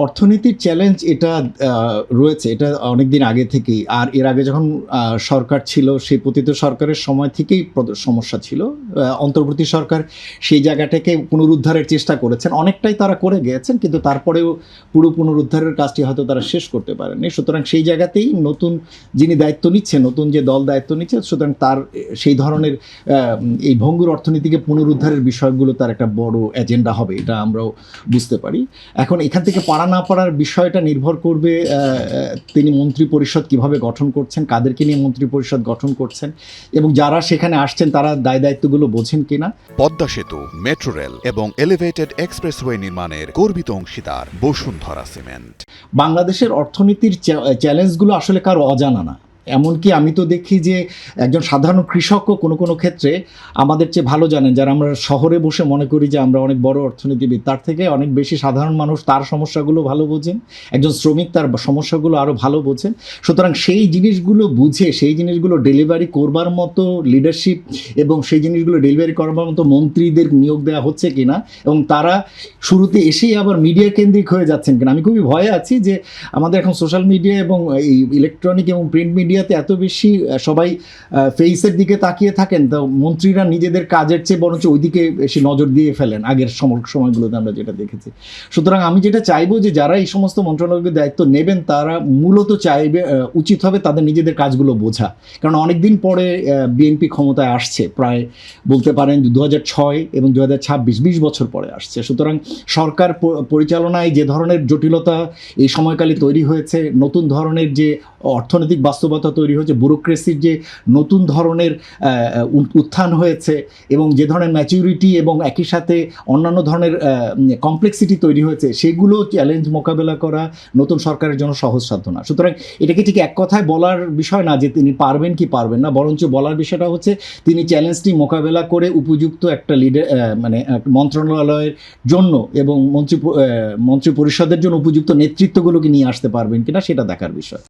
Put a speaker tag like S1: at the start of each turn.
S1: অর্থনীতির চ্যালেঞ্জ এটা রয়েছে, এটা অনেকদিন আগে থেকেই। আর এর আগে যখন সরকার ছিল, সেই পতিত সরকারের সময় থেকেই সমস্যা ছিল। অন্তর্বর্তী সরকার সেই জায়গাটাকে পুনরুদ্ধারের চেষ্টা করেছেন, অনেকটাই তারা করে গিয়েছেন, কিন্তু তারপরেও পুরো পুনরুদ্ধারের কাজটি হয়তো তারা শেষ করতে পারেননি। সুতরাং সেই জায়গাতেই নতুন যিনি দায়িত্ব নিচ্ছেন, নতুন যে দল দায়িত্ব নিচ্ছে, সুতরাং তার সেই ধরনের এই ভঙ্গুর অর্থনীতিকে পুনরুদ্ধারের বিষয়গুলো তার একটা বড় এজেন্ডা হবে, এটা আমরাও বুঝতে পারি। এখন এখান থেকে পারা না পারার বিষয়টা নির্ভর করবে তিনি মন্ত্রী পরিষদ কীভাবে গঠন করছেন, কাদেরকে নিয়ে মন্ত্রী পরিষদ গঠন করছেন, এবং যারা সেখানে আসছেন তারা দায় দায়িত্বগুলো বোঝেন কিনা।
S2: পদ্মা সেতু, মেট্রো রেল এবং এলিভেটেড এক্সপ্রেসওয়ে নির্মাণের গর্বিত অংশীদার বসুন্ধরা সিমেন্ট।
S1: বাংলাদেশের অর্থনীতির চ্যালেঞ্জগুলো আসলে কারো অজানা না। এমনকি আমি তো দেখি যে একজন সাধারণ কৃষকও কোনো কোনো ক্ষেত্রে আমাদের চেয়ে ভালো জানেন, যারা আমরা শহরে বসে মনে করি যে আমরা অনেক বড় অর্থনীতিবিদ, তার থেকে অনেক বেশি সাধারণ মানুষ তার সমস্যাগুলো ভালো বোঝেন, একজন শ্রমিক তার সমস্যাগুলো আরও ভালো বোঝেন। সুতরাং সেই জিনিসগুলো বুঝে সেই জিনিসগুলো ডেলিভারি করবার মতো লিডারশিপ এবং সেই জিনিসগুলো ডেলিভারি করবার মতো মন্ত্রীদের নিয়োগ দেওয়া হচ্ছে কিনা, এবং তারা শুরুতে এসেই আবার মিডিয়া কেন্দ্রিক হয়ে যাচ্ছেন কিনা। আমি খুবই ভয়ে আছি যে আমাদের এখন সোশ্যাল মিডিয়া এবং এই ইলেকট্রনিক এবং প্রিন্ট মিডিয়াতে এত বেশি সবাই ফেসের দিকে তাকিয়ে থাকেন, তো মন্ত্রীরা নিজেদের কাজের চেয়ে বরঞ্চ ওইদিকে বেশি নজর দিয়ে ফেলেন আগের সময়গুলোতে আমরা যেটা দেখেছি। সুতরাং আমি যেটা চাইবো যে যারা এই সমস্ত মন্ত্রণালয়ের দায়িত্ব নেবেন তারা মূলত চাইবে, উচিত হবে তাদের নিজেদের কাজগুলো বোঝা। কারণ অনেকদিন পরে বিএনপি ক্ষমতায় আসছে, প্রায় বলতে পারেন 2006 এবং 2026, 20 বছর পরে আসছে। সুতরাং সরকার পরিচালনায় যে ধরনের জটিলতা এই সময়কালে তৈরি হয়েছে, নতুন ধরনের যে অর্থনৈতিক বাস্তবতা তৈরি হয়েছে, ব্যুরোক্রেসির যে নতুন ধরনের উত্থান হয়েছে, এবং যে ধরনের ম্যাচুরিটি এবং একই সাথে অন্যান্য ধরনের কমপ্লেক্সিটি তৈরি হয়েছে, সেগুলো চ্যালেঞ্জ মোকাবেলা করা নতুন সরকারের জন্য সহজসাধ্য না। সুতরাং এটাকে ঠিক এক কথায় বলার বিষয় না যে তিনি পারবেন কি পারবেন না, বরঞ্চ বলার বিষয়টা হচ্ছে তিনি চ্যালেঞ্জটি মোকাবেলা করে উপযুক্ত একটা লিডার মানে মন্ত্রণালয়ের জন্য এবং মন্ত্রী পরিষদের জন্য উপযুক্ত নেতৃত্বগুলোকে নিয়ে আসতে পারবেন কিনা, সেটা দেখার বিষয়।